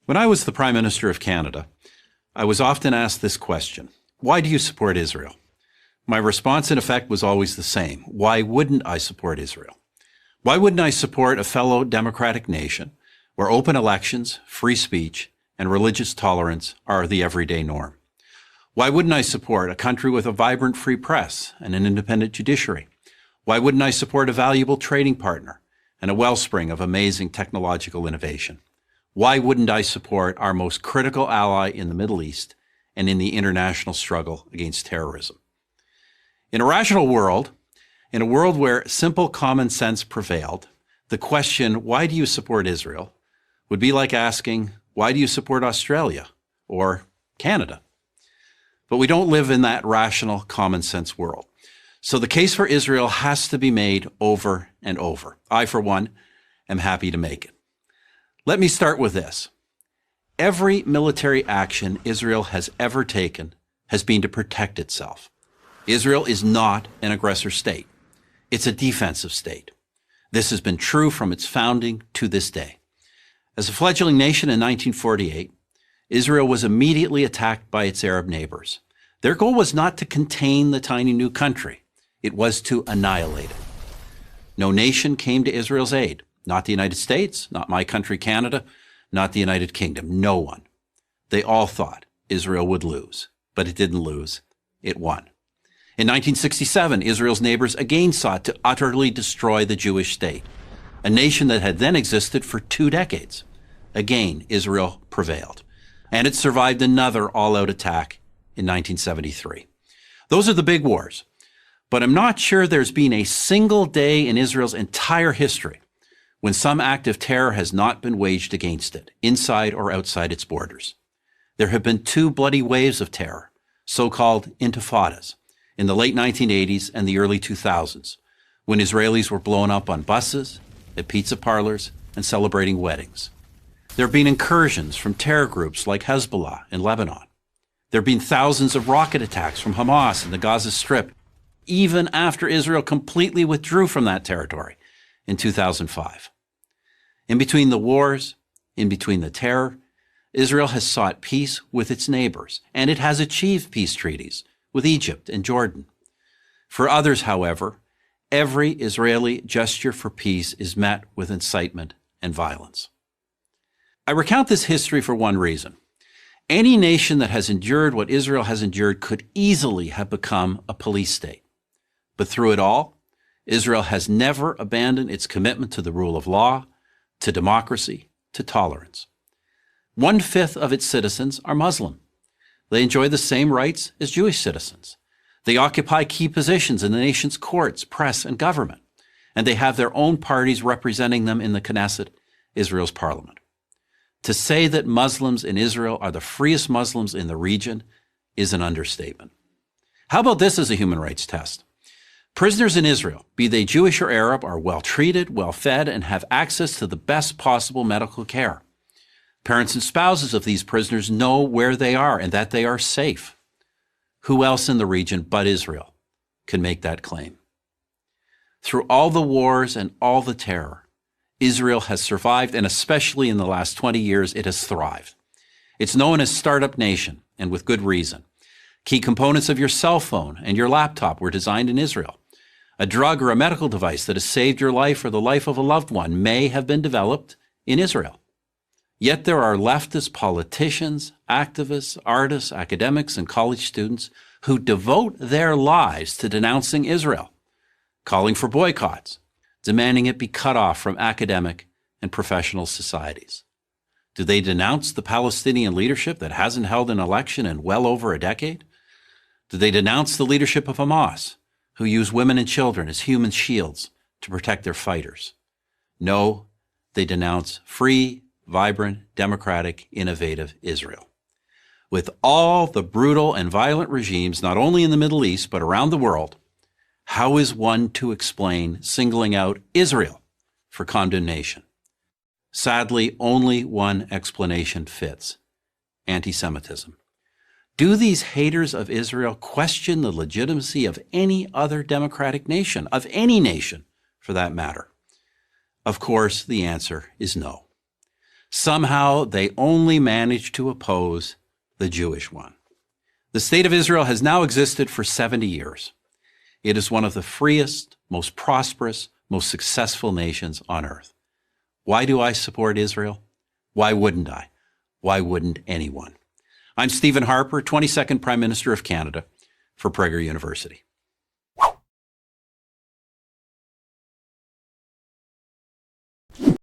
When I was the Prime Minister of Canada, I was often asked this question: why do you support Israel? My response, in effect, was always the same. Why wouldn't I support Israel? Why wouldn't I support a fellow democratic nation where open elections, free speech, and religious tolerance are the everyday norm? Why wouldn't I support a country with a vibrant free press and an independent judiciary? Why wouldn't I support a valuable trading partner and a wellspring of amazing technological innovation? Why wouldn't I support our most critical ally in the Middle East and in the international struggle against terrorism? In a rational world, in a world where simple common sense prevailed, the question, why do you support Israel, would be like asking, why do you support Australia or Canada? But we don't live in that rational common sense world. So the case for Israel has to be made over and over. I, for one, am happy to make it. Let me start with this. Every military action Israel has ever taken has been to protect itself. Israel is not an aggressor state. It's a defensive state. This has been true from its founding to this day. As a fledgling nation in 1948, Israel was immediately attacked by its Arab neighbors. Their goal was not to contain the tiny new country. It was to annihilate it. No nation came to Israel's aid. Not the United States, not my country, Canada, not the United Kingdom. No one. They all thought Israel would lose, but it didn't lose. It won. In 1967, Israel's neighbors again sought to utterly destroy the Jewish state, a nation that had then existed for 2 decades. Again, Israel prevailed, and it survived another all-out attack in 1973. Those are the big wars, but I'm not sure there's been a single day in Israel's entire history when some act of terror has not been waged against it, inside or outside its borders. There have been 2 bloody waves of terror, so-called intifadas, in the late 1980s and the early 2000s, when Israelis were blown up on buses, at pizza parlors, and celebrating weddings. There have been incursions from terror groups like Hezbollah in Lebanon. There have been thousands of rocket attacks from Hamas in the Gaza Strip, even after Israel completely withdrew from that territory in 2005. In between the wars, in between the terror, Israel has sought peace with its neighbors, and it has achieved peace treaties with Egypt and Jordan. For others, however, every Israeli gesture for peace is met with incitement and violence. I recount this history for one reason. Any nation that has endured what Israel has endured could easily have become a police state. But through it all, Israel has never abandoned its commitment to the rule of law, to democracy, to tolerance. 1/5 of its citizens are Muslim. They enjoy the same rights as Jewish citizens. They occupy key positions in the nation's courts, press, and government, and they have their own parties representing them in the Knesset, Israel's parliament. To say that Muslims in Israel are the freest Muslims in the region is an understatement. How about this as a human rights test? Prisoners in Israel, be they Jewish or Arab, are well treated, well fed, and have access to the best possible medical care. Parents and spouses of these prisoners know where they are and that they are safe. Who else in the region but Israel can make that claim? Through all the wars and all the terror, Israel has survived, and especially in the last 20 years, it has thrived. It's known as Startup Nation, and with good reason. Key components of your cell phone and your laptop were designed in Israel. A drug or a medical device that has saved your life or the life of a loved one may have been developed in Israel. Yet there are leftist politicians, activists, artists, academics, and college students who devote their lives to denouncing Israel, calling for boycotts, demanding it be cut off from academic and professional societies. Do they denounce the Palestinian leadership that hasn't held an election in well over a decade? Do they denounce the leadership of Hamas, who use women and children as human shields to protect their fighters? No, they denounce free, vibrant, democratic, innovative Israel. With all the brutal and violent regimes, not only in the Middle East, but around the world, how is one to explain singling out Israel for condemnation? Sadly, only one explanation fits: anti-Semitism. Do these haters of Israel question the legitimacy of any other democratic nation, of any nation for that matter? Of course, the answer is no. Somehow they only managed to oppose the Jewish one. The State of Israel has now existed for 70 years. It is one of the freest, most prosperous, most successful nations on earth. Why do I support Israel? Why wouldn't I? Why wouldn't anyone? I'm Stephen Harper, 22nd Prime Minister of Canada for Prager University.